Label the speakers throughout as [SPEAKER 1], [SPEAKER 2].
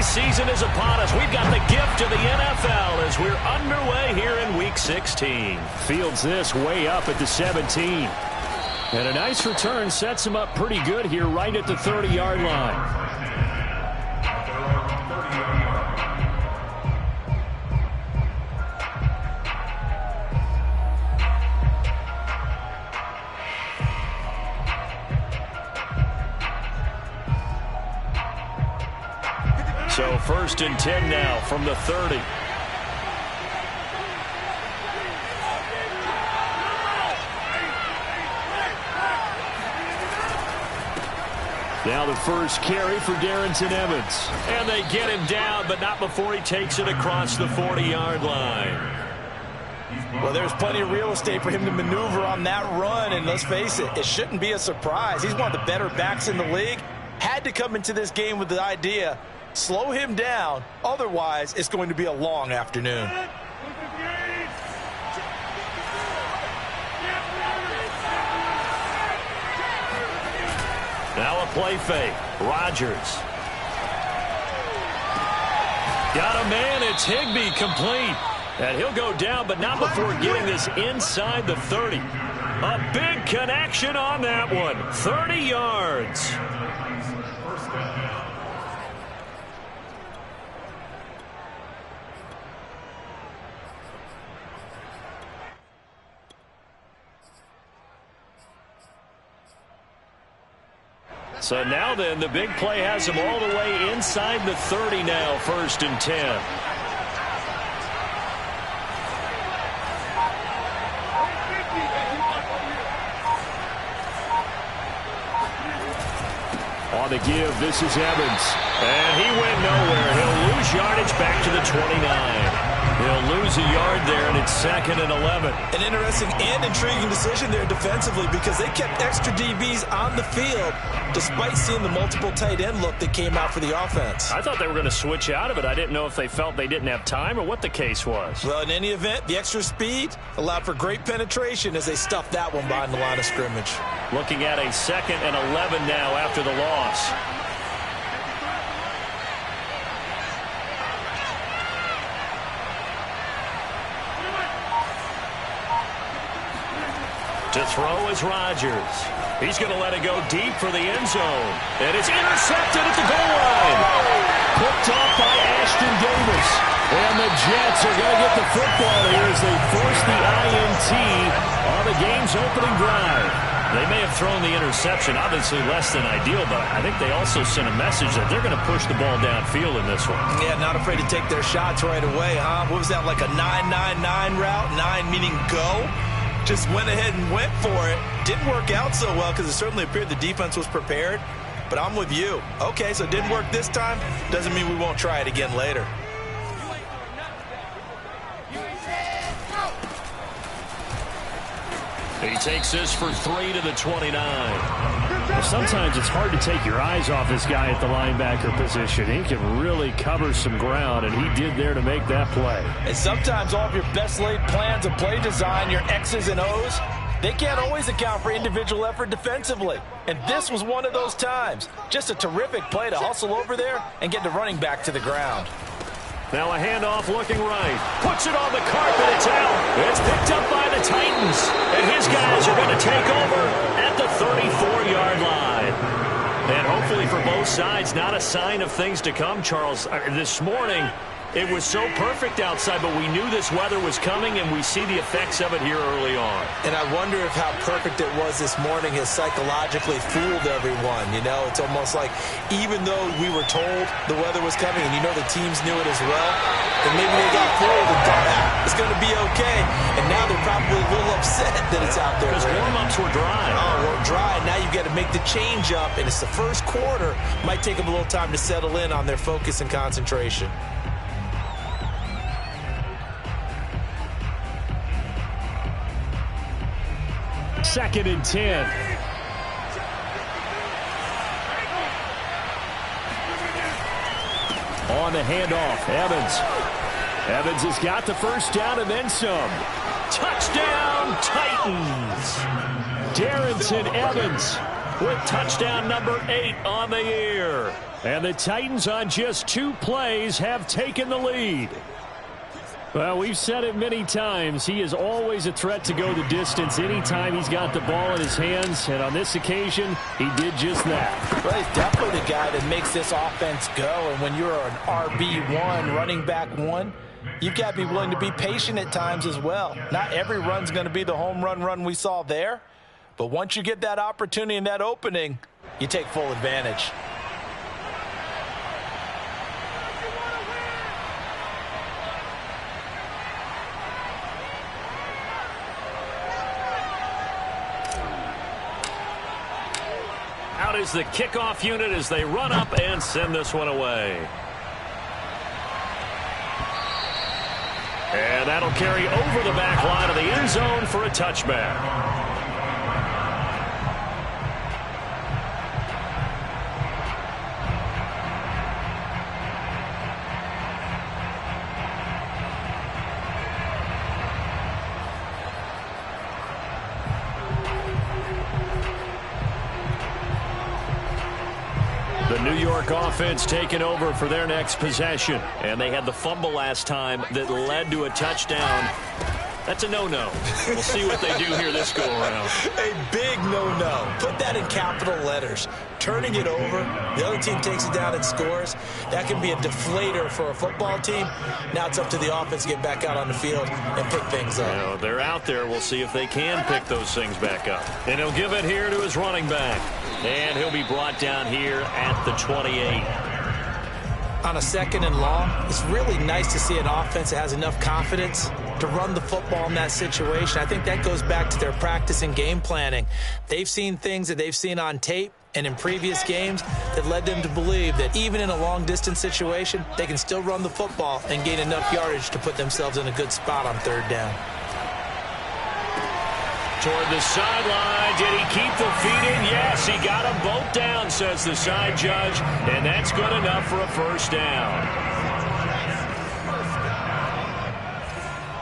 [SPEAKER 1] season is upon us. We've got the gift of the NFL as we're underway here in Week 16.
[SPEAKER 2] Fields this way up at the 17. And a nice return sets him up pretty good here right at the 30-yard line.
[SPEAKER 1] So 1st and 10 now from the 30.
[SPEAKER 2] Now the first carry for Darrynton Evans.
[SPEAKER 1] And they get him down, but not before he takes it across the 40-yard line.
[SPEAKER 3] Well, there's plenty of real estate for him to maneuver on that run, and let's face it, it shouldn't be a surprise. He's one of the better backs in the league. Had to come into this game with the idea, slow him down, otherwise it's going to be a long afternoon.
[SPEAKER 1] Now a play fake. Rodgers. Got a man. It's Higbee, complete. And he'll go down, but not before getting this inside the 30. A big connection on that one. 30 yards. So now then, the big play has him all the way inside the 30 now, 1st and 10.
[SPEAKER 2] On the give, this is Evans.
[SPEAKER 1] And he went nowhere. He'll lose yardage back to the 29. He'll lose a yard there, and it's 2nd and 11.
[SPEAKER 3] An interesting and intriguing decision there defensively because they kept extra DBs on the field despite seeing the multiple tight end look that came out for the offense.
[SPEAKER 1] I thought they were going to switch out of it. I didn't know if they felt they didn't have time or what the case was.
[SPEAKER 3] Well, in any event, the extra speed allowed for great penetration as they stuffed that one behind the line of scrimmage.
[SPEAKER 1] Looking at a 2nd and 11 now after the loss. To throw is Rodgers. He's going to let it go deep for the end zone. And it's intercepted at the goal line.
[SPEAKER 2] Picked off by Ashton Davis. And the Jets are going to get the football here as they force the INT on the game's opening drive.
[SPEAKER 1] They may have thrown the interception, obviously less than ideal, but I think they also sent a message that they're going to push the ball downfield in this one.
[SPEAKER 3] Yeah, not afraid to take their shots right away, huh? What was that, like a 9-9-9 route? 9 meaning go? Just went ahead and went for it. Didn't work out so well because it certainly appeared the defense was prepared. But I'm with you. Okay, so it didn't work this time. Doesn't mean we won't try it again later.
[SPEAKER 1] He takes this for 3 to the 29.
[SPEAKER 2] Well, sometimes it's hard to take your eyes off this guy at the linebacker position. He can really cover some ground, and he did there to make that play.
[SPEAKER 3] And sometimes all of your best laid plans of play design, your X's and O's, they can't always account for individual effort defensively. And this was one of those times. Just a terrific play to hustle over there and get the running back to the ground.
[SPEAKER 1] Now a handoff looking right. Puts it on the carpet. It's out. It's picked up by the Titans. And his guys are going to take over at the 34-yard line. And hopefully for both sides, not a sign of things to come, Charles. This morning, it was so perfect outside, but we knew this weather was coming, and we see the effects of it here early on.
[SPEAKER 3] And I wonder if how perfect it was this morning has psychologically fooled everyone. You know, it's almost like even though we were told the weather was coming, and you know the teams knew it as well, and maybe they got fooled and thought, it's going to be okay. And now they're probably a little upset that it's out there.
[SPEAKER 1] Because warm-ups were dry.
[SPEAKER 3] Oh, well, dry. Now you've got to make the change up, and it's the first quarter. Might take them a little time to settle in on their focus and concentration.
[SPEAKER 2] Second and 10. On the handoff, Evans. Evans has got the first down and then some.
[SPEAKER 1] Touchdown, Titans.
[SPEAKER 2] Darrynton Evans
[SPEAKER 1] with touchdown number 8 on the year.
[SPEAKER 2] And the Titans on just 2 plays have taken the lead. Well, we've said it many times. He is always a threat to go the distance anytime he's got the ball in his hands. And on this occasion, he did just that.
[SPEAKER 3] Well, he's definitely the guy that makes this offense go. And when you're an RB1, running back 1, you've got to be willing to be patient at times as well. Not every run's going to be the home run we saw there. But once you get that opportunity and that opening, you take full advantage.
[SPEAKER 1] Out is the kickoff unit as they run up and send this one away. And that'll carry over the back line of the end zone for a touchback. The New York offense taking over for their next possession. And they had the fumble last time that led to a touchdown. That's a no-no. We'll see what they do here this go-around.
[SPEAKER 3] A big no-no. Put that in capital letters. Turning it over, the other team takes it down and scores. That can be a deflator for a football team. Now it's up to the offense to get back out on the field and pick things up.
[SPEAKER 1] Well, they're out there. We'll see if they can pick those things back up. And he'll give it here to his running back. And he'll be brought down here at the 28.
[SPEAKER 3] On a 2nd and long, it's really nice to see an offense that has enough confidence to run the football in that situation. I think that goes back to their practice and game planning. They've seen things that they've seen on tape and in previous games that led them to believe that even in a long-distance situation, they can still run the football and gain enough yardage to put themselves in a good spot on 3rd down.
[SPEAKER 1] Toward the sideline. Did he keep the feet in? Yes, he got them both down, says the side judge. And that's good enough for a first down.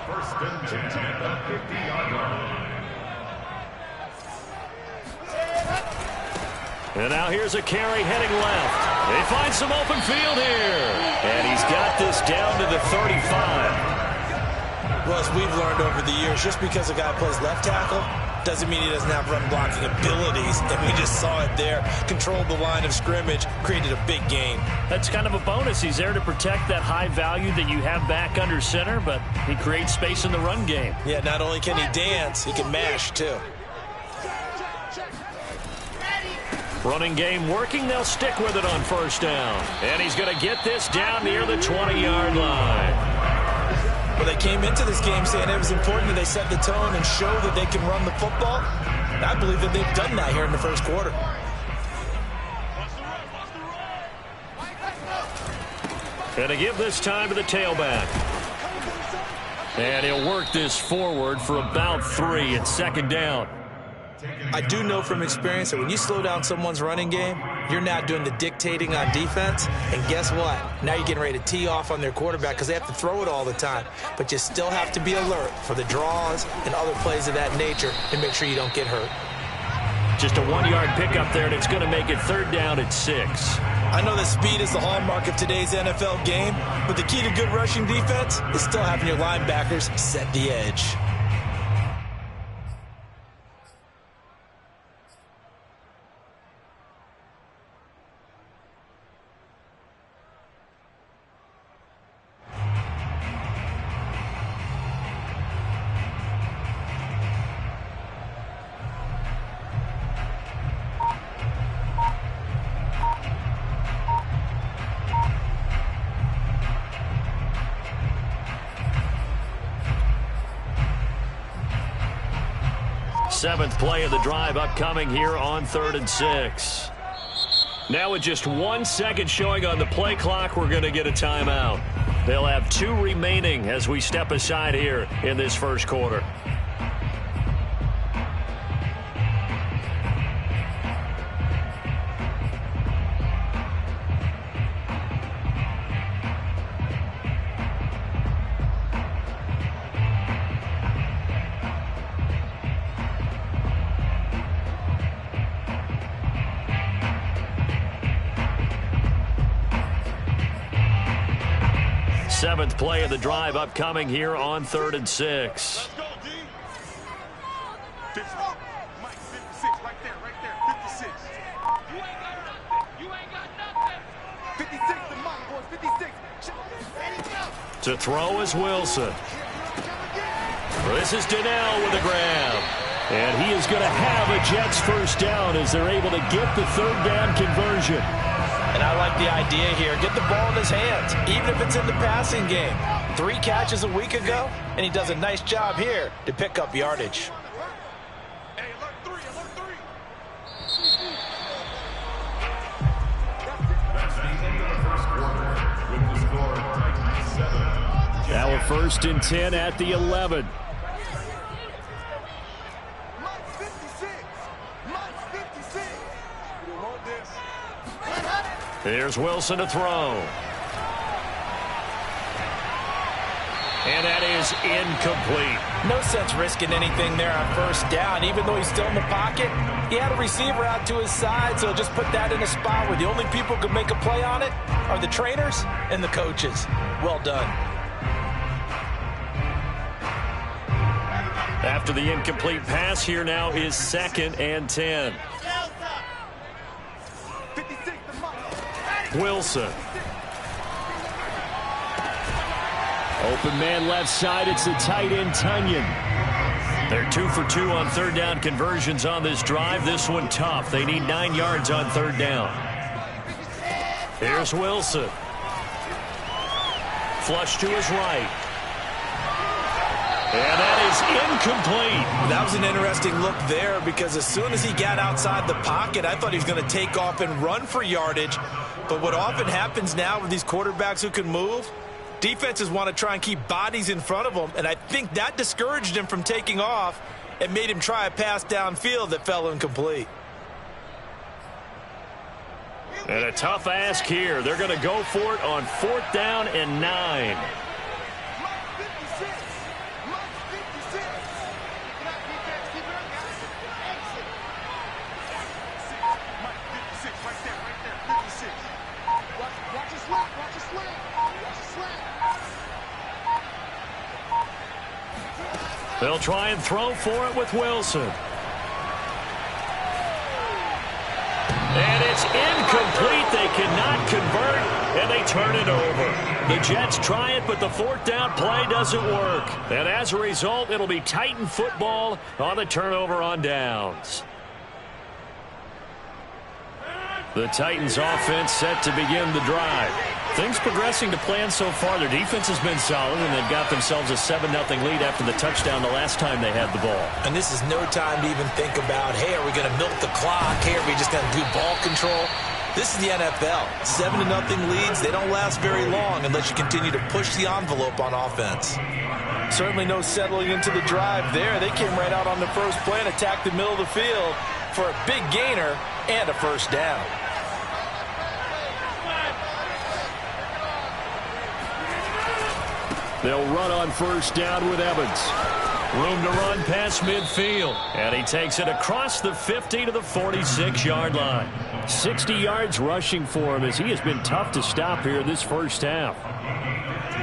[SPEAKER 4] First and 10 at the 50-yard line.
[SPEAKER 1] And now here's a carry heading left. They find some open field here. And he's got this down to the 35.
[SPEAKER 3] Well, as we've learned over the years, just because a guy plays left tackle doesn't mean he doesn't have run blocking abilities. And we just saw it there. Controlled the line of scrimmage, created a big gain.
[SPEAKER 2] That's kind of a bonus. He's there to protect that high value that you have back under center, but he creates space in the run game.
[SPEAKER 3] Yeah, not only can he dance, he can mash too.
[SPEAKER 1] Running game working. They'll stick with it on first down. And he's going to get this down near the 20-yard line.
[SPEAKER 3] Well, they came into this game saying it was important that they set the tone and show that they can run the football. And I believe that they've done that here in the first quarter.
[SPEAKER 1] Going to give this time to the tailback. And he'll work this forward for about 3 at 2nd down.
[SPEAKER 3] I do know from experience that when you slow down someone's running game, you're not doing the dictating on defense. And guess what? Now you're getting ready to tee off on their quarterback because they have to throw it all the time. But you still have to be alert for the draws and other plays of that nature and make sure you don't get hurt.
[SPEAKER 1] Just a 1-yard pickup there, and it's going to make it 3rd down at 6.
[SPEAKER 3] I know that speed is the hallmark of today's NFL game, but the key to good rushing defense is still having your linebackers set the edge.
[SPEAKER 1] Seventh play of the drive upcoming here on 3rd and 6. Now with just 1 second showing on the play clock, we're going to get a timeout. They'll have 2 remaining as we step aside here in this first quarter. 7th play of the drive upcoming here on 3rd and 6.
[SPEAKER 5] Let's go, D. 56. Mike, 56, right there, 56. You ain't got nothing. You ain't got nothing. 56 to Mike, boys, 56.
[SPEAKER 1] To throw is Wilson. This is Donnell with a grab.
[SPEAKER 2] And he is going to have a Jets first down as they're able to get the 3rd down conversion.
[SPEAKER 3] And I like the idea here. Get the ball in his hands, even if it's in the passing game. 3 catches a week ago, and he does a nice job here to pick up yardage.
[SPEAKER 5] Hey, alert 3, alert 3.
[SPEAKER 4] That's the end of the first quarter with the score Titans 7.
[SPEAKER 2] Now a 1st and 10 at the 11.
[SPEAKER 5] Mike, 56. Mike, 56. You want this?
[SPEAKER 1] Here's Wilson to throw. And that is incomplete.
[SPEAKER 3] No sense risking anything there on 1st down. Even though he's still in the pocket, he had a receiver out to his side, so just put that in a spot where the only people who can make a play on it are the trainers and the coaches. Well done.
[SPEAKER 1] After the incomplete pass, here now is 2nd and 10.
[SPEAKER 5] 56 to Mike.
[SPEAKER 1] Wilson.
[SPEAKER 2] Open man left side. It's the tight end, Tunyon.
[SPEAKER 1] They're 2 for 2 on 3rd down conversions on this drive. This one tough. They need 9 yards on 3rd down. Here's Wilson. Flush to his right. And that is incomplete.
[SPEAKER 3] That was an interesting look there because as soon as he got outside the pocket, I thought he was going to take off and run for yardage. But what often happens now with these quarterbacks who can move, defenses want to try and keep bodies in front of them, and I think that discouraged him from taking off and made him try a pass downfield that fell incomplete.
[SPEAKER 1] And a tough ask here. They're going to go for it on 4th down and 9. They'll try and throw for it with Wilson. And it's incomplete. They cannot convert, and they turn it over. The Jets try it, but the 4th down play doesn't work. And as a result, it'll be Titan football on the turnover on downs. The Titans offense set to begin the drive. Things progressing to plan so far. Their defense has been solid, and they've got themselves a 7-0 lead after the touchdown the last time they had the ball.
[SPEAKER 3] And this is no time to even think about, hey, are we going to milk the clock? Hey, are we just going to do ball control? This is the NFL. 7-0 leads, they don't last very long unless you continue to push the envelope on offense. Certainly no settling into the drive there. They came right out on the first play and attacked the middle of the field for a big gainer and a 1st down.
[SPEAKER 2] They'll run on 1st down with Evans.
[SPEAKER 1] Room to run past midfield. And he takes it across the 50 to the 46-yard line.
[SPEAKER 2] 60 yards rushing for him as he has been tough to stop here this first half.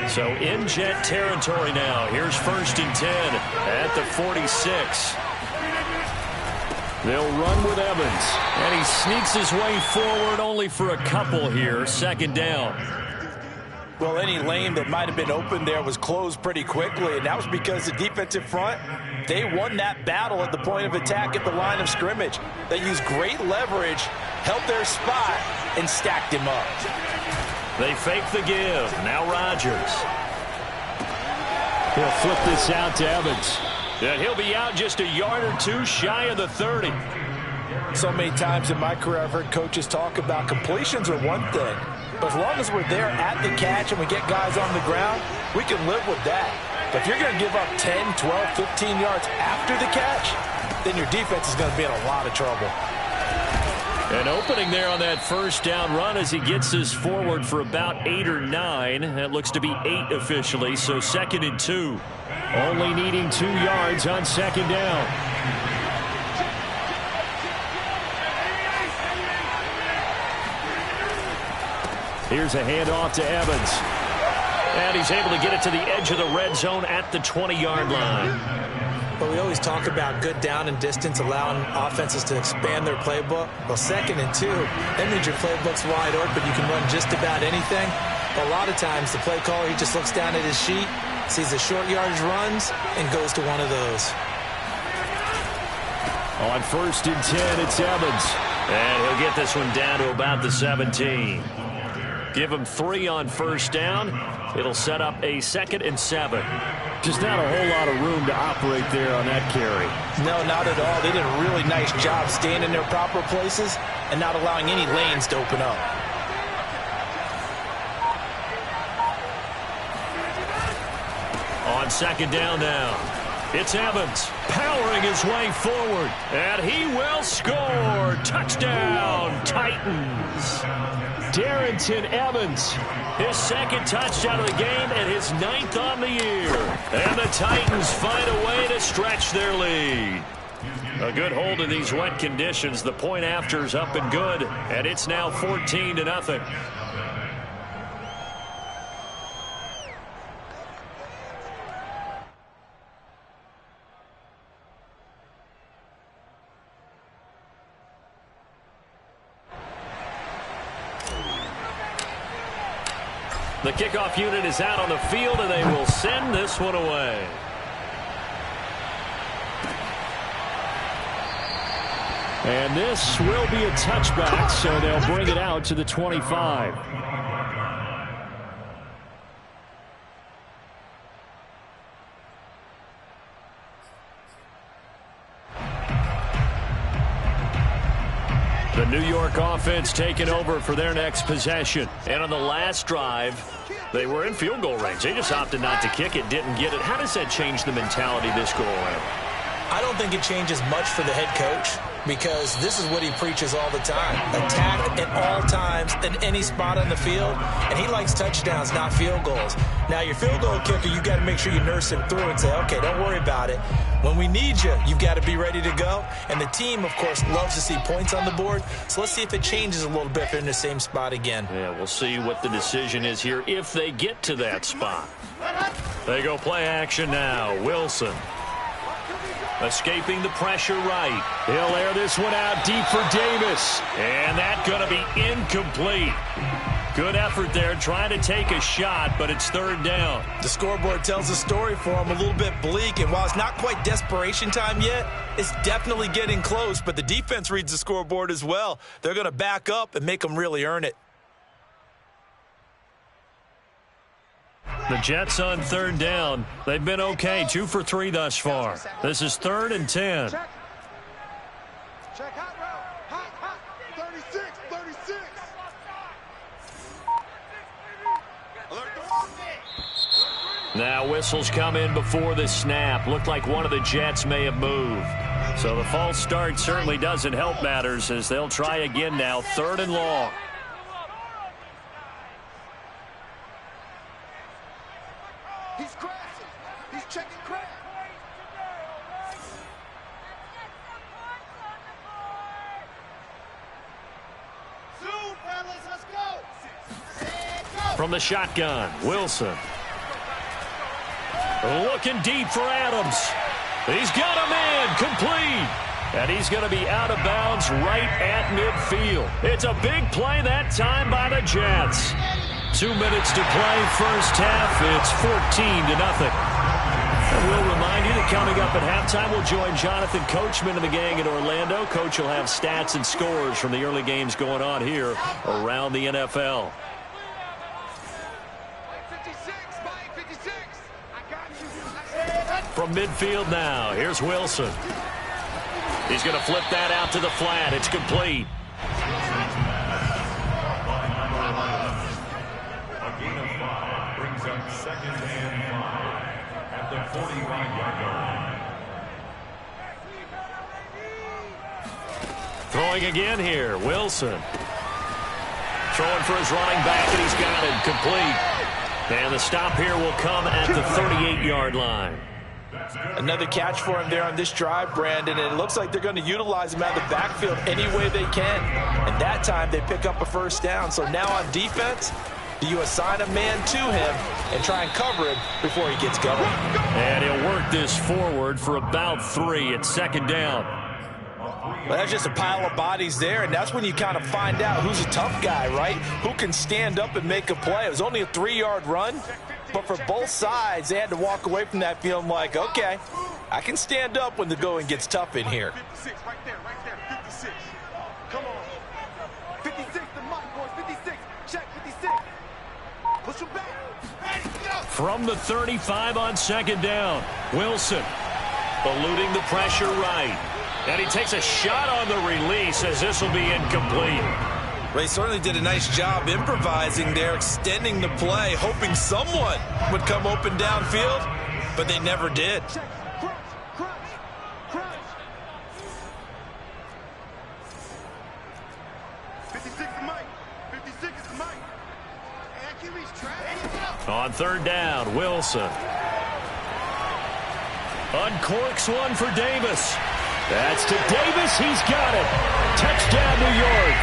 [SPEAKER 1] So in Jet territory now. Here's 1st and 10 at the 46.
[SPEAKER 2] They'll run with Evans.
[SPEAKER 1] And he sneaks his way forward only for a couple here. 2nd down.
[SPEAKER 3] Well, any lane that might have been open there was closed pretty quickly, and that was because the defensive front, they won that battle at the point of attack at the line of scrimmage. They used great leverage, held their spot, and stacked him up.
[SPEAKER 1] They fake the give. Now Rodgers.
[SPEAKER 2] He'll flip this out to Evans.
[SPEAKER 1] And he'll be out just a yard or two shy of the 30.
[SPEAKER 3] So many times in my career I've heard coaches talk about completions are one thing. But as long as we're there at the catch and we get guys on the ground, we can live with that. But if you're going to give up 10, 12, 15 yards after the catch, then your defense is going to be in a lot of trouble.
[SPEAKER 1] An opening there on that 1st down run as he gets this forward for about 8 or 9. That looks to be 8 officially, so 2nd and 2.
[SPEAKER 2] Only needing 2 yards on 2nd down. Here's a handoff to Evans.
[SPEAKER 1] And he's able to get it to the edge of the red zone at the 20-yard line.
[SPEAKER 3] But we always talk about good down and distance, allowing offenses to expand their playbook. Well, 2nd and 2, that means your playbook's wide open. You can run just about anything. But a lot of times, the play caller, he just looks down at his sheet, sees the short yardage runs, and goes to one of those.
[SPEAKER 2] On 1st and 10, it's Evans.
[SPEAKER 1] And he'll get this one down to about the 17. Give him 3 on 1st down. It'll set up a 2nd and 7.
[SPEAKER 2] Just not a whole lot of room to operate there on that carry.
[SPEAKER 3] No, not at all. They did a really nice job staying in their proper places and not allowing any lanes to open up.
[SPEAKER 1] On 2nd down now, it's Evans powering his way forward, and he will score. Touchdown, Titans.
[SPEAKER 2] Darrynton Evans.
[SPEAKER 1] His 2nd touchdown of the game and his 9th on the year. And the Titans find a way to stretch their lead. A good hold in these wet conditions. The point after is up and good, and it's now 14-0. The kickoff unit is out on the field, and they will send this one away.
[SPEAKER 2] And this will be a touchback, so they'll bring it out to the 25. The New York offense taking over for their next possession. And on the last drive, they were in field goal range. They just opted not to kick it, didn't get it. How does that change the mentality this go around?
[SPEAKER 3] I don't think it changes much for the head coach, because this is what he preaches all the time. Attack at all times in any spot on the field, and he likes touchdowns, not field goals. Now, your field goal kicker, you've got to make sure you nurse him through and say, okay, don't worry about it. When we need you, you've got to be ready to go. And the team, of course, loves to see points on the board, so let's see if it changes a little bit if they're in the same spot again.
[SPEAKER 1] Yeah, we'll see what the decision is here if they get to that spot. They go play action now. Wilson. Escaping the pressure right.
[SPEAKER 2] He'll air this one out deep for Davis.
[SPEAKER 1] And that's going to be incomplete. Good effort there trying to take a shot, but it's 3rd down.
[SPEAKER 3] The scoreboard tells the story for him, a little bit bleak, and while it's not quite desperation time yet, it's definitely getting close, but the defense reads the scoreboard as well. They're going to back up and make them really earn it.
[SPEAKER 1] The Jets on 3rd down. They've been okay, 2 for 3 thus far. This is 3rd and 10.
[SPEAKER 5] Check hot route. Hot. 36.
[SPEAKER 1] Now whistles come in before the snap. Looked like one of the Jets may have moved. So the false start certainly doesn't help matters as they'll try again now, 3rd and long.
[SPEAKER 5] He's crashing. He's checking crash. Zoom, fellas, let's go.
[SPEAKER 1] From the shotgun, Wilson. Looking deep for Adams. He's got a man complete. And he's going to be out of bounds right at midfield. It's a big play that time by the Jets. 2 minutes to play, first half. It's 14-0. And we'll remind you that coming up at halftime, we'll join Jonathan Coachman and the gang in Orlando. Coach will have stats and scores from the early games going on here around the NFL. From midfield now, here's Wilson. He's going to flip that out to the flat. It's complete.
[SPEAKER 4] A gain of 5 brings up 2nd and 5 at the 45-yard line.
[SPEAKER 1] Throwing again here, Wilson. Throwing for his running back, and he's got it complete. And the stop here will come at the 38-yard line.
[SPEAKER 3] Another catch for him there on this drive, Brandon, and it looks like they're going to utilize him out of the backfield any way they can. And that time they pick up a first down. So now on defense, Do you assign a man to him and try and cover him before he gets going?
[SPEAKER 2] And he'll work this forward for about 3 at second down.
[SPEAKER 3] Well, that's just a pile of bodies there, and that's when you kind of find out who's a tough guy, right? Who can stand up and make a play. It was only a 3-yard run, but for both sides, they had to walk away from that feeling like, okay, I can stand up when the going gets tough in here.
[SPEAKER 5] 56, right there, 56. Come on. 56 to Mike, boys, 56. Check, 56. Push him back.
[SPEAKER 2] From the 35 on second down, Wilson eluding the pressure right. And he takes a shot on the release as this will be incomplete.
[SPEAKER 3] They certainly did a nice job improvising there, extending the play, hoping someone would come open downfield, but they never did.
[SPEAKER 5] Check, crunch. 56 to Mike. 56 is Mike. And can reach track.
[SPEAKER 2] On third down, Wilson uncorks one for Davis. That's to Davis. He's got it. Touchdown, New York.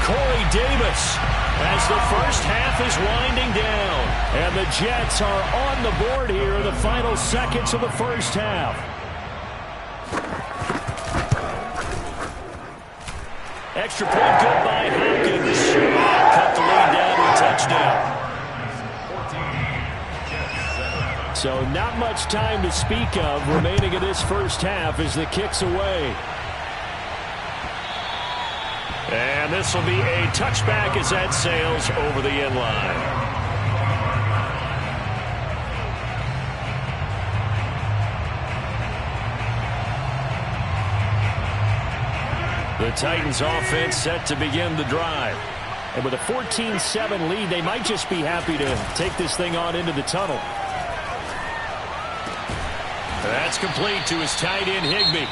[SPEAKER 2] Corey Davis as the first half is winding down. And the Jets are on the board here in the final seconds of the first half. Extra point good by Hopkins. Cut the lead down to a touchdown. So not much time to speak of remaining in this first half as the kick's away. And this will be a touchback as that sails over the end line. The Titans offense set to begin the drive. And with a 14-7 lead, they might just be happy to take this thing on into the tunnel. That's complete to his tight end, Higbee.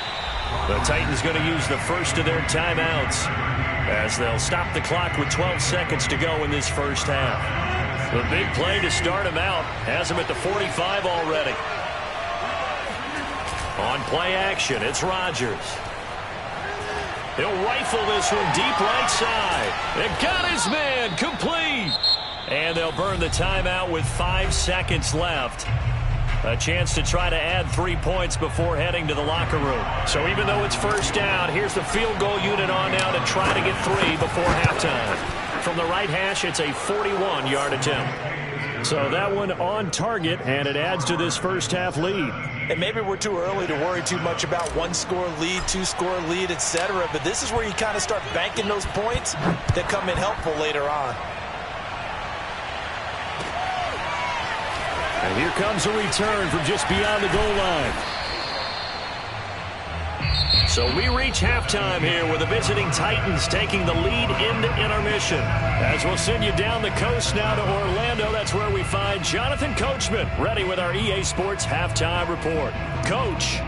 [SPEAKER 2] The Titans going to use the first of their timeouts as they'll stop the clock with 12 seconds to go in this first half. The big play to start him out has him at the 45 already. On play action, it's Rodgers. He'll rifle this one deep right side. It got his man complete. And they'll burn the timeout with 5 seconds left. A chance to try to add 3 points before heading to the locker room. So even though it's first down, here's the field goal unit on now to try to get 3 before halftime. From the right hash, it's a 41-yard attempt. So that one on target, and it adds to this first half lead.
[SPEAKER 3] And maybe we're too early to worry too much about 1-score lead, 2-score lead, etc. But this is where you kind of start banking those points that come in helpful later on.
[SPEAKER 2] And here comes a return from just beyond the goal line. So we reach halftime here with the visiting Titans taking the lead into intermission. As we'll send you down the coast now to Orlando, that's where we find Jonathan Coachman ready with our EA Sports Halftime Report. Coach.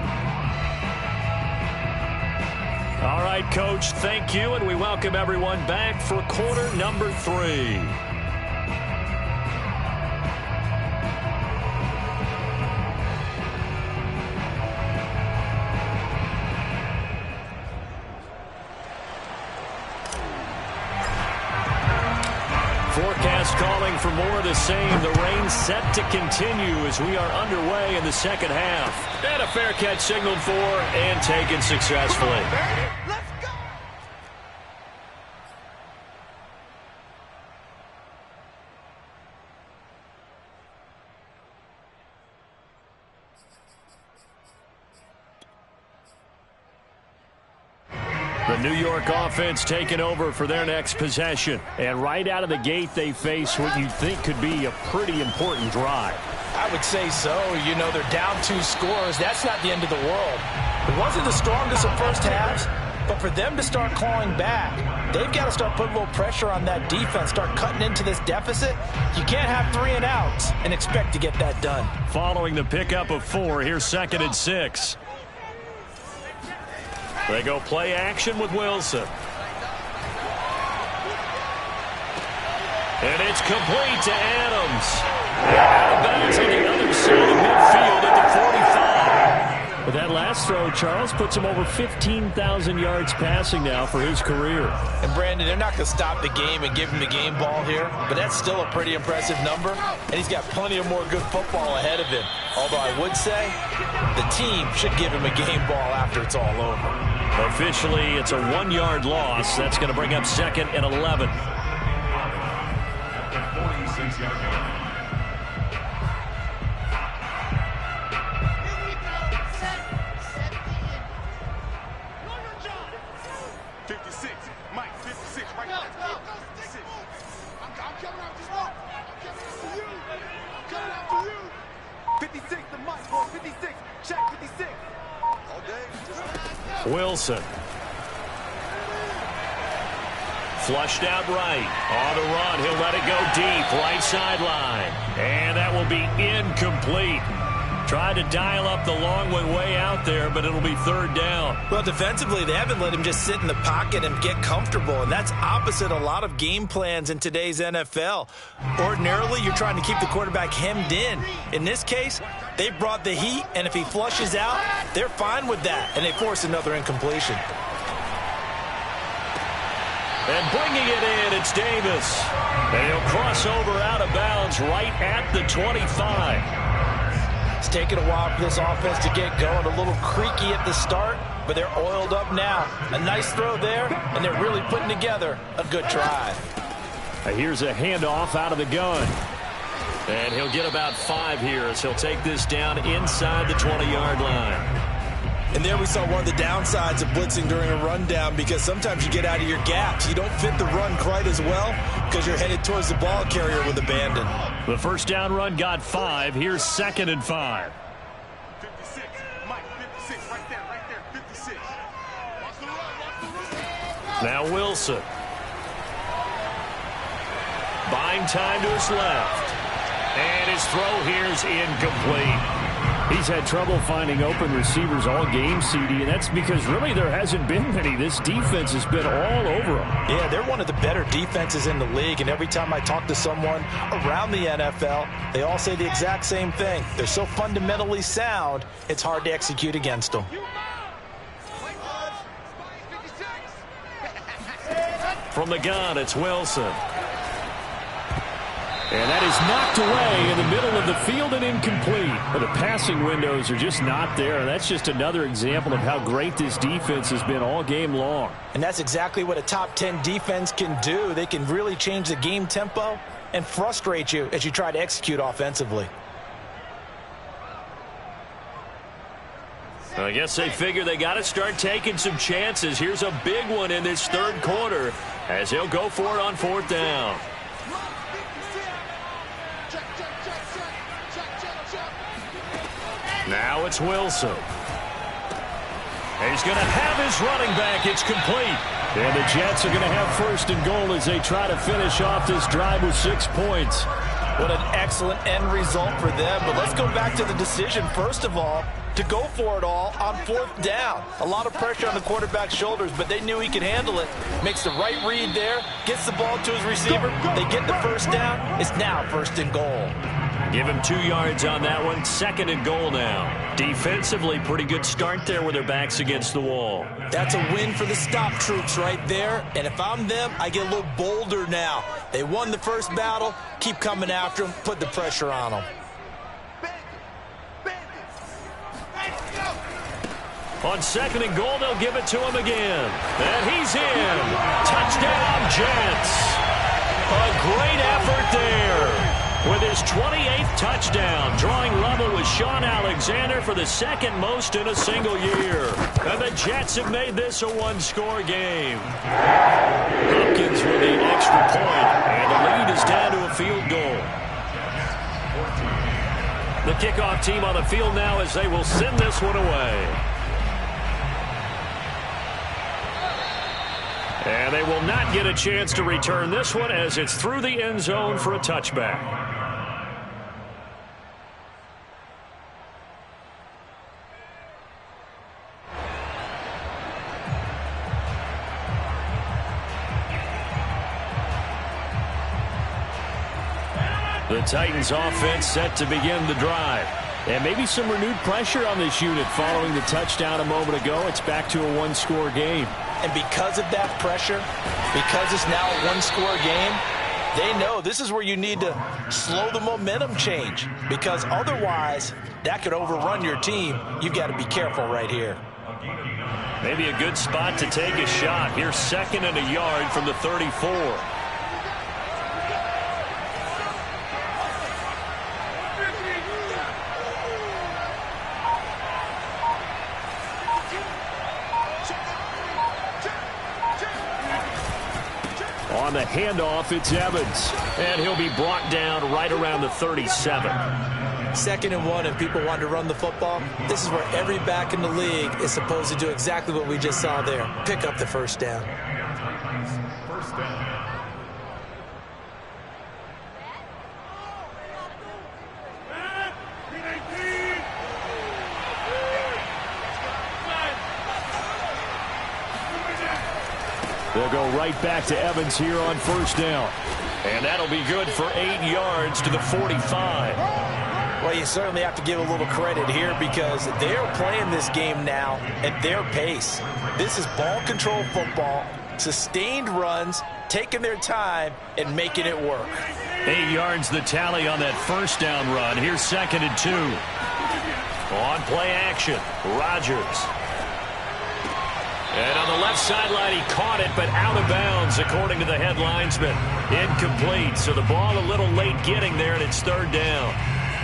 [SPEAKER 2] All right, Coach, thank you, and we welcome everyone back for quarter number 3. Forecast calling for more of the same. The rain set to continue as we are underway in the second half. And a fair catch signaled for and taken successfully.
[SPEAKER 5] Let's go!
[SPEAKER 2] The New York offense taking over for their next possession. And right out of the gate, they face what you think could be a pretty important drive.
[SPEAKER 3] I would say so. You know, they're down 2 scores. That's not the end of the world. It wasn't the strongest of first halves, but for them to start clawing back, they've got to start putting a little pressure on that defense, start cutting into this deficit. You can't have 3 and outs and expect to get that done.
[SPEAKER 2] Following the pickup of 4, here's 2nd and 6. They go play action with Wilson. And it's complete to Adams. Out of bounds on the other side of midfield at the 45. But that last last throw, Charles, puts him over 15,000 yards passing now for his career.
[SPEAKER 3] And Brandon, they're not going to stop the game and give him the game ball here, but that's still a pretty impressive number, and he's got plenty of more good football ahead of him. Although I would say the team should give him a game ball after it's all over.
[SPEAKER 1] Officially, it's a 1-yard loss. That's going to bring up 2nd and 11.
[SPEAKER 4] At the 46-yard line.
[SPEAKER 5] 56, Mike, 56, right there. 56. I'm coming after you. I'm coming after you. 56, the Mike, boy, 56. Check, 56. All day.
[SPEAKER 1] Wilson. Flushed out right. On the run, he'll let it go deep. Right sideline. And that will be incomplete. Tried to dial up the long one way out there, but it'll be 3rd down.
[SPEAKER 3] Well, defensively, they haven't let him just sit in the pocket and get comfortable, and that's opposite a lot of game plans in today's NFL. Ordinarily, you're trying to keep the quarterback hemmed in. In this case, they brought the heat, and if he flushes out, they're fine with that, and they force another incompletion.
[SPEAKER 1] And bringing it in, it's Davis. And he'll cross over out of bounds right at the 25.
[SPEAKER 3] It's taken a while for this offense to get going. A little creaky at the start, but they're oiled up now. A nice throw there, and they're really putting together a good drive.
[SPEAKER 2] Here's a handoff out of the gun.
[SPEAKER 1] And he'll get about 5 here as he'll take this down inside the 20-yard line.
[SPEAKER 3] And there we saw one of the downsides of blitzing during a rundown, because sometimes you get out of your gaps. You don't fit the run quite as well because you're headed towards the ball carrier with abandon.
[SPEAKER 2] The first down run got 5. Here's 2nd and 5.
[SPEAKER 5] 56, Mike, 56, right there, 56. Watch the run.
[SPEAKER 1] Now Wilson. Buying time to his left. And his throw here's incomplete.
[SPEAKER 2] He's had trouble finding open receivers all game, CD, and that's because really there hasn't been many. This defense has been all over him.
[SPEAKER 3] Yeah, they're one of the better defenses in the league, and every time I talk to someone around the NFL, they all say the exact same thing. They're so fundamentally sound, it's hard to execute against them.
[SPEAKER 1] From the gun, it's Wilson.
[SPEAKER 2] And that is knocked away in the middle of the field and incomplete. But the passing windows are just not there. That's just another example of how great this defense has been all game long.
[SPEAKER 3] And that's exactly what a top 10 defense can do. They can really change the game tempo and frustrate you as you try to execute offensively.
[SPEAKER 1] I guess they figure they got to start taking some chances. Here's a big one in this 3rd quarter as he'll go for it on 4th down. Now it's Wilson. He's going to have his running back. It's complete.
[SPEAKER 2] And the Jets are going to have 1st and goal as they try to finish off this drive with 6 points.
[SPEAKER 3] What an excellent end result for them. But let's go back to the decision, first of all, to go for it all on 4th down. A lot of pressure on the quarterback's shoulders, but they knew he could handle it. Makes the right read there, gets the ball to his receiver. They get the 1st down. It's now 1st and goal.
[SPEAKER 1] Give him 2 yards on that one. 2nd and goal now. Defensively, pretty good start there with their backs against the wall.
[SPEAKER 3] That's a win for the stop troops right there. And if I'm them, I get a little bolder now. They won the first battle. Keep coming after them. Put the pressure on them.
[SPEAKER 1] On 2nd and goal, they'll give it to him again. And he's in. Touchdown, Jets. A great effort there. With his 28th touchdown, drawing level with Sean Alexander for the 2nd most in a single year. And the Jets have made this a 1-score game. Hopkins with the extra point, and the lead is down to a field goal. The kickoff team on the field now as they will send this one away. And they will not get a chance to return this one as it's through the end zone for a touchback. The Titans offense set to begin the drive.
[SPEAKER 2] And maybe some renewed pressure on this unit following the touchdown a moment ago. It's back to a one-score game.
[SPEAKER 3] And because of that pressure, because it's now a one-score game, they know this is where you need to slow the momentum change, because otherwise that could overrun your team. You've got to be careful right here.
[SPEAKER 1] Maybe a good spot to take a shot. Here's 2nd and a yard from the 34.
[SPEAKER 2] On the handoff, it's Evans.
[SPEAKER 1] And he'll be brought down right around the 37.
[SPEAKER 3] 2nd and 1, and people want to run the football. This is where every back in the league is supposed to do exactly what we just saw there. Pick up the first down.
[SPEAKER 4] First down.
[SPEAKER 2] They'll go right back to Evans here on first down.
[SPEAKER 1] And that'll be good for 8 yards to the 45.
[SPEAKER 3] Well, you certainly have to give a little credit here, because they're playing this game now at their pace. This is ball control football, sustained runs, taking their time and making it work.
[SPEAKER 1] 8 yards the tally on that first down run. Here's 2nd and 2. On play action, Rodgers. And on the left sideline, he caught it, but out of bounds, according to the head linesman. Incomplete, so the ball a little late getting there, and it's 3rd down.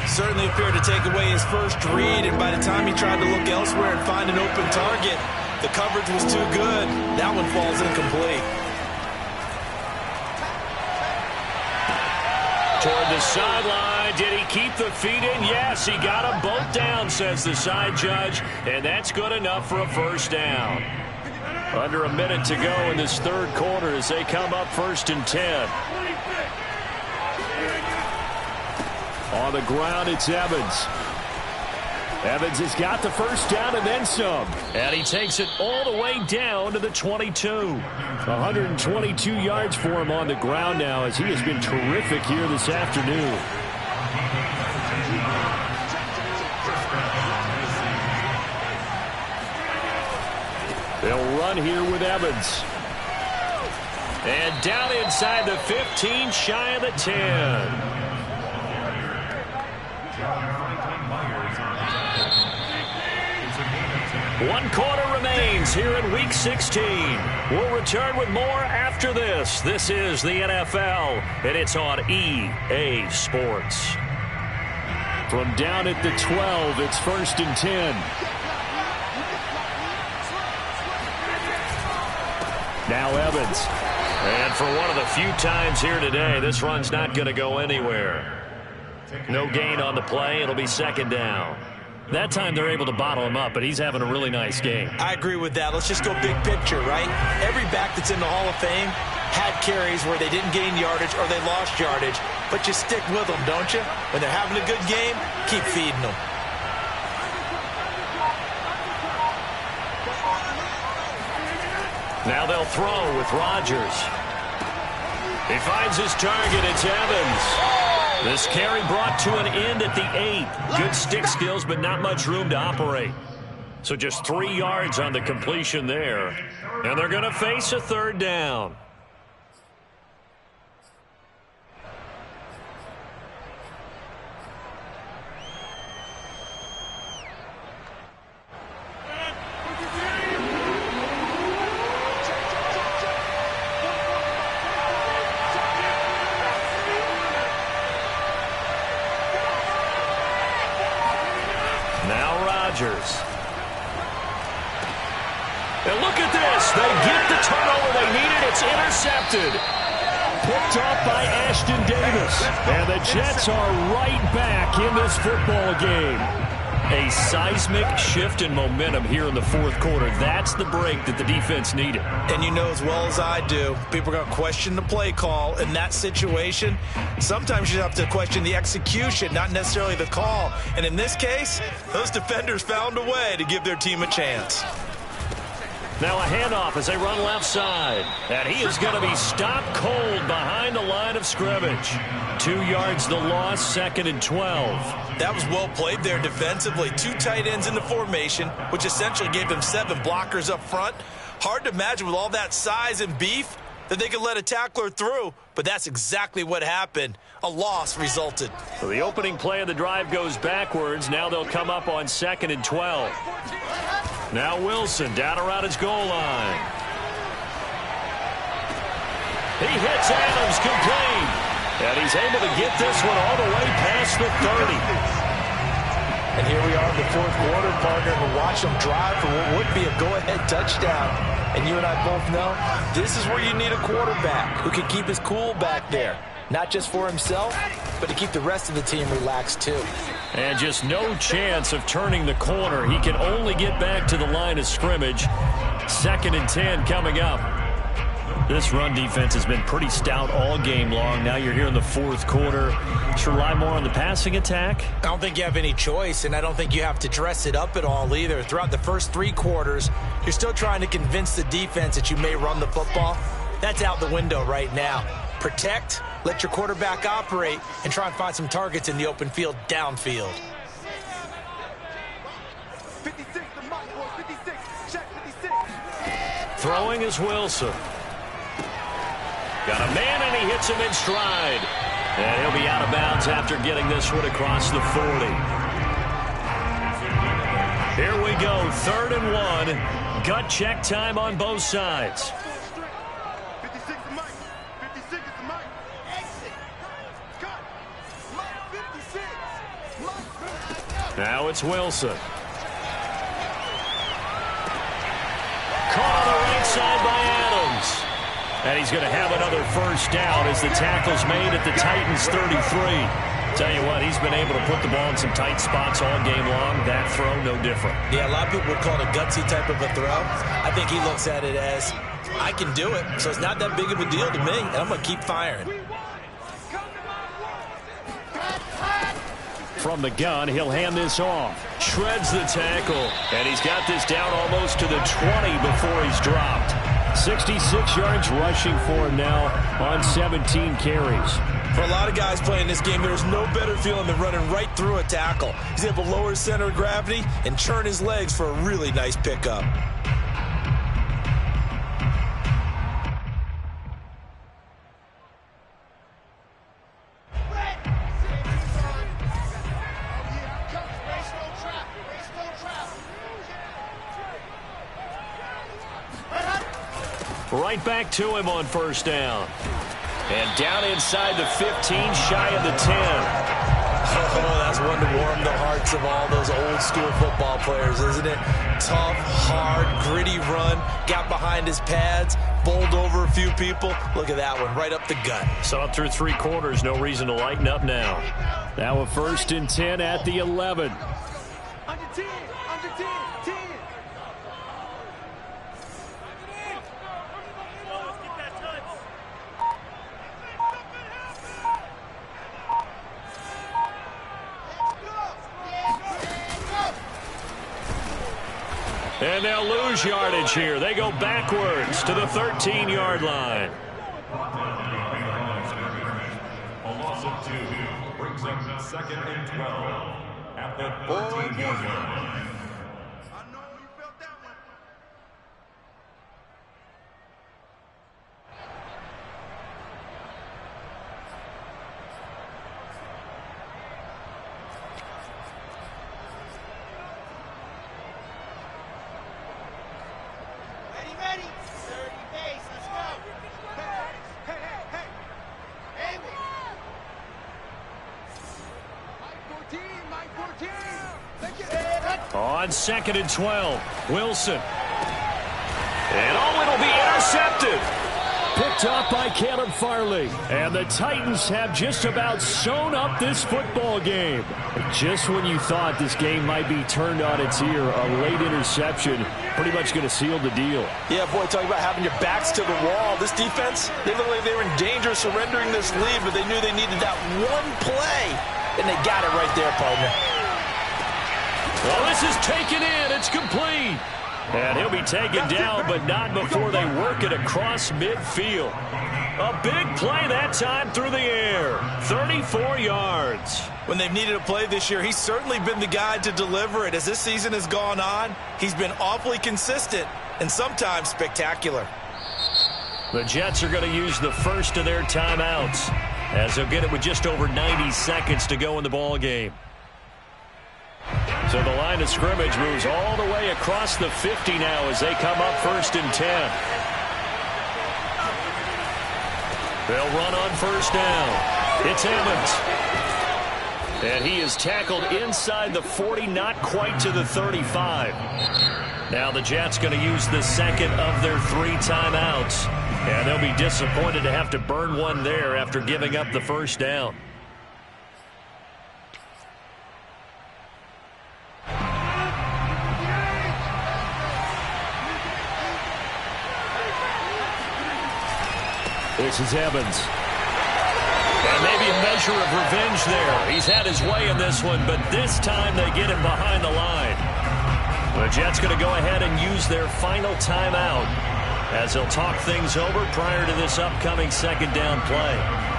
[SPEAKER 3] Certainly appeared to take away his first read, and by the time he tried to look elsewhere and find an open target, the coverage was too good. That one falls incomplete.
[SPEAKER 1] Toward the sideline, did he keep the feet in? Yes, he got them both down, says the side judge, and that's good enough for a first down. Under a minute to go in this 3rd quarter as they come up 1st and 10.
[SPEAKER 2] On the ground, it's Evans. Evans has got the first down and then some.
[SPEAKER 1] And he takes it all the way down to the 22.
[SPEAKER 2] 122 yards for him on the ground now, as he has been terrific here this afternoon. They'll run here with Evans.
[SPEAKER 1] And down inside the 15, shy of the 10. One quarter remains here in Week 16. We'll return with more after this. This is the NFL, and it's on EA Sports.
[SPEAKER 2] From down at the 12, it's 1st and 10. Now Evans.
[SPEAKER 1] And for one of the few times here today, this run's not going to go anywhere. No gain on the play. It'll be 2nd down. That time they're able to bottle him up, but he's having a really nice game.
[SPEAKER 3] I agree with that. Let's just go big picture, right? Every back that's in the Hall of Fame had carries where they didn't gain yardage or they lost yardage, but you stick with them, don't you? When they're having a good game, keep feeding them.
[SPEAKER 1] Now they'll throw with Rodgers. He finds his target. It's Evans. This carry brought to an end at the 8. Good stick skills, but not much room to operate. So just 3 yards on the completion there. And they're going to face a 3rd down. And look at this. They get the turnover they needed. It's intercepted.
[SPEAKER 2] Picked off by Ashton Davis. And the Jets are right back in this football game.
[SPEAKER 1] A seismic shift in momentum here in the 4th quarter. That's the break that the defense needed.
[SPEAKER 3] And you know as well as I do, people are going to question the play call in that situation. Sometimes you have to question the execution, not necessarily the call. And in this case, those defenders found a way to give their team a chance.
[SPEAKER 2] Now a handoff as they run left side. And he is going to be stopped cold behind the line of scrimmage. 2 yards the loss, 2nd and 12.
[SPEAKER 3] That was well played there defensively. 2 tight ends in the formation, which essentially gave them 7 blockers up front. Hard to imagine with all that size and beef that they could let a tackler through, but that's exactly what happened. A loss resulted.
[SPEAKER 2] So the opening play of the drive goes backwards. Now they'll come up on 2nd and 12. Now Wilson down around his goal line. He hits Adams complete. And he's able to get this one all the way past the 30.
[SPEAKER 3] And here we are in the 4th quarter, partner, and watch them drive for what would be a go-ahead touchdown. And you and I both know this is where you need a quarterback who can keep his cool back there. Not just for himself, but to keep the rest of the team relaxed too.
[SPEAKER 2] And just no chance of turning the corner. He can only get back to the line of scrimmage. 2nd and 10 coming up. This run defense has been pretty stout all game long. Now you're here in the 4th quarter. Should rely more on the passing attack?
[SPEAKER 3] I don't think you have any choice, and I don't think you have to dress it up at all either. Throughout the first 3 quarters, you're still trying to convince the defense that you may run the football. That's out the window right now. Protect, let your quarterback operate, and try and find some targets in the open field downfield.
[SPEAKER 5] 56, the mic, boy, 56. Check 56.
[SPEAKER 2] Throwing is Wilson. Got a man, and he hits him in stride. And he'll be out of bounds after getting this one across the 40. Here we go, 3rd and 1. Gut check time on both sides.
[SPEAKER 5] 56 the mic. 56 is the mic. Exit. Cut. Mic 56. Mic.
[SPEAKER 2] Now it's Wilson. Caught on the right side by Adams. And he's going to have another first down as the tackle's made at the Titans' 33. Tell you what, he's been able to put the ball in some tight spots all game long. That throw, no different.
[SPEAKER 3] Yeah, a lot of people would call it a gutsy type of a throw. I think he looks at it as, I can do it, so it's not that big of a deal to me, and I'm going to keep firing.
[SPEAKER 2] From the gun, he'll hand this off. Shreds the tackle, and he's got this down almost to the 20 before he's dropped. 66 yards rushing for him now on 17 carries.
[SPEAKER 3] For a lot of guys playing this game, there's no better feeling than running right through a tackle. He's able to lower his center of gravity and churn his legs for a really nice pickup.
[SPEAKER 2] Right back to him on first down. And down inside the 15, shy of the 10.
[SPEAKER 3] Oh, that's one to warm the hearts of all those old school football players, isn't it? Tough, hard, gritty run. Got behind his pads, bowled over a few people. Look at that one, right up the gut.
[SPEAKER 2] Saw it through 3 quarters, no reason to lighten up now. Now a 1st and 10 at the 11.
[SPEAKER 5] Under 10, under 10, 10.
[SPEAKER 2] And they'll lose yardage here. They go backwards to the 13-yard line.
[SPEAKER 4] A loss of 2 brings up 2nd and 12 at the 13-yard line.
[SPEAKER 5] I know you felt that one. Ready? 30 pace, let's go. Hey. Hey, Mike 14. Let's get it.
[SPEAKER 2] On 2nd and 12, Wilson. And it'll be intercepted. Picked up by Caleb Farley. And the Titans have just about sewn up this football game. Just when you thought this game might be turned on its ear, a late interception pretty much going to seal the deal.
[SPEAKER 3] Yeah, boy, talking about having your backs to the wall. This defense, they look like they were in danger of surrendering this lead, but they knew they needed that one play, and they got it right there, partner.
[SPEAKER 2] Well, this is taken in. It's complete. And he'll be taken down, but not before they work it across midfield. A big play that time through the air. 34 yards.
[SPEAKER 3] When they've needed a play this year, he's certainly been the guy to deliver it. As this season has gone on, he's been awfully consistent and sometimes spectacular.
[SPEAKER 2] The Jets are going to use the first of their timeouts, as they'll get it with just over 90 seconds to go in the ball game. So the line of scrimmage moves all the way across the 50 now as they come up 1st and 10. They'll run on 1st down. It's Evans. And he is tackled inside the 40, not quite to the 35. Now the Jets going to use the second of their 3 timeouts. And they'll be disappointed to have to burn one there after giving up the 1st down. This is Evans. And maybe a measure of revenge there. He's had his way in this one, but this time they get him behind the line. The Jets going to go ahead and use their final timeout as they'll talk things over prior to this upcoming 2nd down play.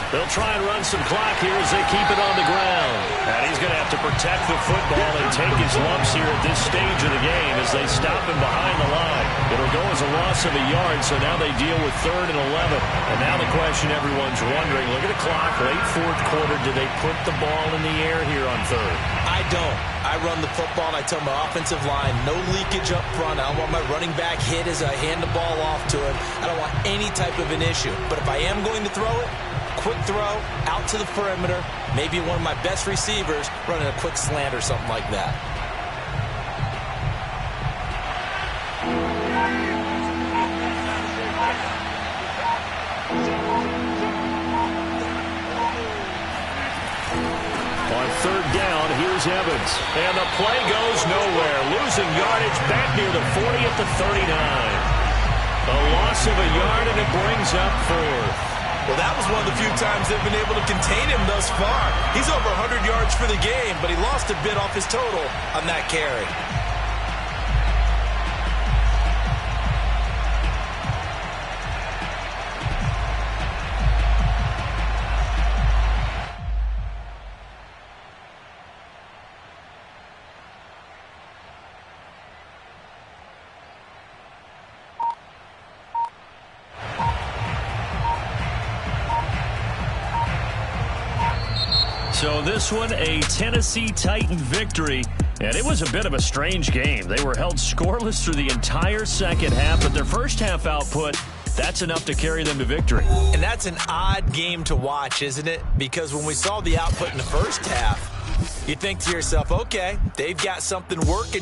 [SPEAKER 2] They'll try and run some clock here as they keep it on the ground. And he's going to have to protect the football and take his lumps here at this stage of the game as they stop him behind the line. It'll go as a loss of a yard, so now they deal with 3rd and 11. And now the question everyone's wondering, look at the clock, late 4th quarter, do they put the ball in the air here on 3rd?
[SPEAKER 3] I don't. I run the football, and I tell my offensive line, no leakage up front. I don't want my running back hit as I hand the ball off to him. I don't want any type of an issue. But if I am going to throw it, quick throw, out to the perimeter, maybe one of my best receivers running a quick slant or something like that.
[SPEAKER 2] On 3rd down, here's Evans. And the play goes nowhere. Losing yardage back near the 40 at the 39. A loss of a yard, and it brings up 4th.
[SPEAKER 3] Well, that was one of the few times they've been able to contain him thus far. He's over 100 yards for the game, but he lost a bit off his total on that carry.
[SPEAKER 2] So this one, a Tennessee Titan victory, and it was a bit of a strange game. They were held scoreless through the entire 2nd half, but their 1st half output, that's enough to carry them to victory.
[SPEAKER 3] And that's an odd game to watch, isn't it? Because when we saw the output in the 1st half, you think to yourself, okay, they've got something working